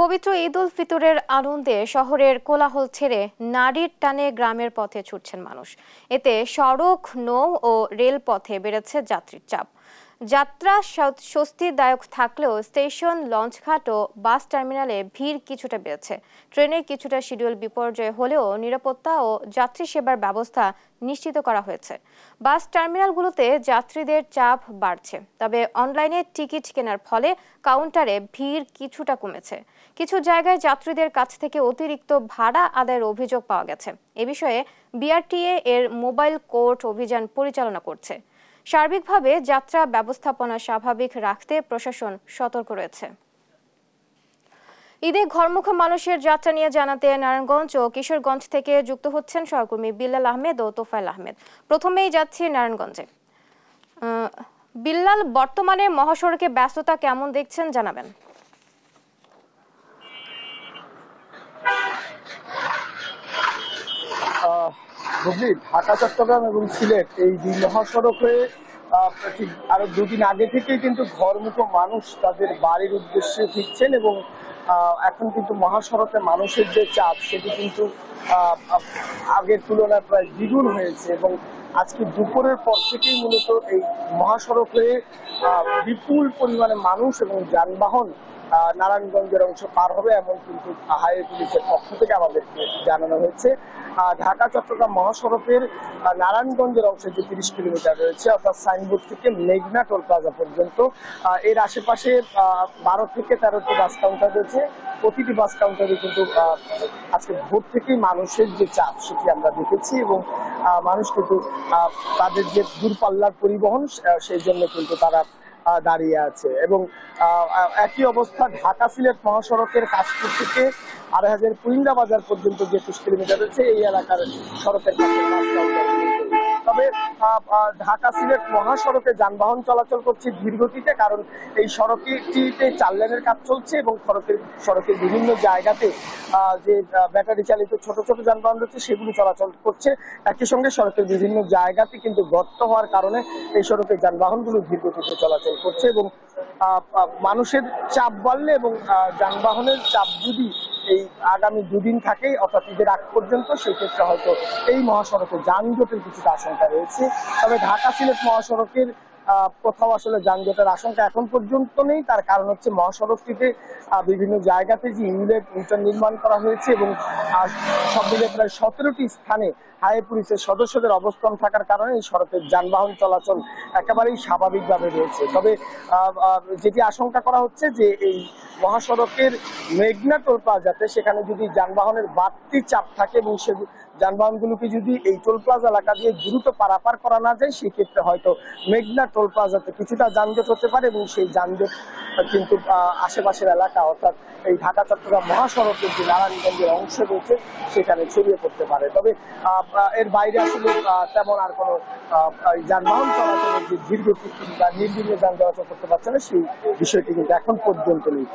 পবিত্র ঈদ উল ফিতরের আনন্দে শহরের কোলাহল ছেড়ে নারীর টানে গ্রামের পথে ছুটছেন মানুষ। এতে সড়ক, নৌ ও রেলপথে বেড়েছে যাত্রীর চাপ। যাত্রা স্বস্তিদায়ক থাকলেও স্টেশন, লঞ্চঘাট ও বাস টার্মিনালে ভিড় কিছুটা বেড়েছে। ট্রেনের কিছুটা শিডিউল বিপর্যয় হলেও নিরাপত্তা ও যাত্রী সেবার ব্যবস্থা নিশ্চিত করা হয়েছে। বাস টার্মিনালগুলোতে যাত্রীদের চাপ বাড়ছে, তবে অনলাইনে টিকিট কেনার ফলে কাউন্টারে ভিড় কিছুটা কমেছে। কিছু জায়গায় যাত্রীদের কাছ থেকে অতিরিক্ত ভাড়া আদায়ের অভিযোগ পাওয়া গেছে। এ বিষয়ে বিআরটিএ এর মোবাইল কোর্ট অভিযান পরিচালনা করছে। সার্বিকভাবে যাত্রা ব্যবস্থাপনা স্বাভাবিক রাখতে প্রশাসন সতর্ক রয়েছে। ঈদে ঘরমুখী মানুষের যাত্রা নিয়ে জানাতে নারায়ণগঞ্জ ও কিশোরগঞ্জ থেকে যুক্ত হচ্ছেন সহকর্মী বিল্লাল আহমেদ ও তোফায়েল আহমেদ। প্রথমেই যাচ্ছি নারায়ণগঞ্জে। বিল্লাল, বর্তমানে মহাসড়কে ব্যস্ততা কেমন দেখছেন জানাবেন? ঢাকা, চট্টগ্রাম এবং সিলেট এই দুই মহাসড়কে ঠিক আরো দুদিন আগে থেকেই কিন্তু ঘরমুখো মানুষ তাদের বাড়ির উদ্দেশ্যে ফিরছেন এবং এখন কিন্তু মহাসড়কে মানুষের যে চাপ সেটি কিন্তু আগের তুলনায় প্রায় দ্বিগুণ হয়েছে এবং আজকে দুপুরের পর থেকেই মূলত এই মহাসড়কে বিপুল পরিমাণে মানুষ এবং যানবাহন নারায়ণগঞ্জের অংশ পার হবে এমন কিন্তু হাইওয়ে পুলিশের পক্ষ থেকে আমাদেরকে জানানো হয়েছে। ঢাকা চট্টগ্রাম মহাসড়কের নারায়ণগঞ্জের অংশে যে 30 কিলোমিটার রয়েছে অর্থাৎ সাইনবোর্ড থেকে মেঘনা টোল প্লাজা পর্যন্ত, এর আশেপাশে 12 থেকে 13টি বাস কাউন্টার রয়েছে। প্রতিটি বাস কাউন্টারে কিন্তু আজকে ভোর থেকেই মানুষের যে চাপ সেটি আমরা দেখেছি এবং মানুষ কিন্তু তাদের যে দূরপাল্লার পরিবহন সেই জন্য কিন্তু তারা দাঁড়িয়ে আছে এবং একই অবস্থা ঢাকা সিলেট মহাসড়কের কাশপুর থেকে 2,500 কুইন্দা বাজার পর্যন্ত যে 30 কিলোমিটার রয়েছে এই এলাকার সড়কের পাশে বাস কাউন্টার। তবে ঢাকা সিলেট মহাসড়কে যানবাহন চলাচল করছে ধীরগতিতে, কারণ এই সড়কটিতে 4 লেনের কাজ চলছে এবং সড়কের বিভিন্ন জায়গাতে যে ব্যাটারি চালিত ছোট ছোট যানবাহন রয়েছে সেগুলো চলাচল করছে। একই সঙ্গে সড়কের বিভিন্ন জায়গাতে কিন্তু গর্ত হওয়ার কারণে এই সড়কের যানবাহনগুলো ধীরগতিতে চলাচল করছে এবং মানুষের চাপ বাড়লে এবং যানবাহনের চাপ যদি এই আগামী দুদিন থাকে অর্থাৎ ঈদের আগ পর্যন্ত, সেক্ষেত্রে হয়তো এই মহাসড়কে যানজটের কিছুটা আশঙ্কা রয়েছে। তবে ঢাকা সিলেট মহাসড়কের কোথাও আসলে যানজটের আশঙ্কা এখন পর্যন্ত নেই। তার কারণ হচ্ছে মহাসড়কটিতে বিভিন্ন জায়গাতে যে ইউটার্ন নির্মাণ করা হয়েছে এবং সব মিলে প্রায় 17টি স্থানে হাইওয়ে পুলিশের সদস্যদের অবস্থান থাকার কারণে এই সড়কের যানবাহন চলাচল একেবারেই স্বাভাবিকভাবে রয়েছে। তবে যেটি আশঙ্কা করা হচ্ছে যে এই মহাসড়কের মেঘনা টোল প্লাজাতে সেখানে যদি যানবাহনের বাড়তি চাপ থাকে এবং সে যানবাহনগুলোকে যদি এই টোল প্লাজা এলাকা দিয়ে দ্রুত পারাপার করা না যায়, সেক্ষেত্রে হয়তো মেঘনা টোল প্লাজাতে কিছুটা যানজট হতে পারে এবং সেই যানজট কিন্তু আশেপাশের এলাকা অর্থাৎ এই ঢাকা চট্টগ্রাম মহাসড়কের যে নারায়ণগঞ্জের অংশ রয়েছে সেখানে ছড়িয়ে পড়তে পারে। তবে এর বাইরে আসলে তেমন আর কোনো যানবাহন চলাচলের যে ধীরগতি বা নির্বিঘ্নে যান চলাচল করতে পারছে না সেই বিষয়টি কিন্তু এখন পর্যন্ত নেই।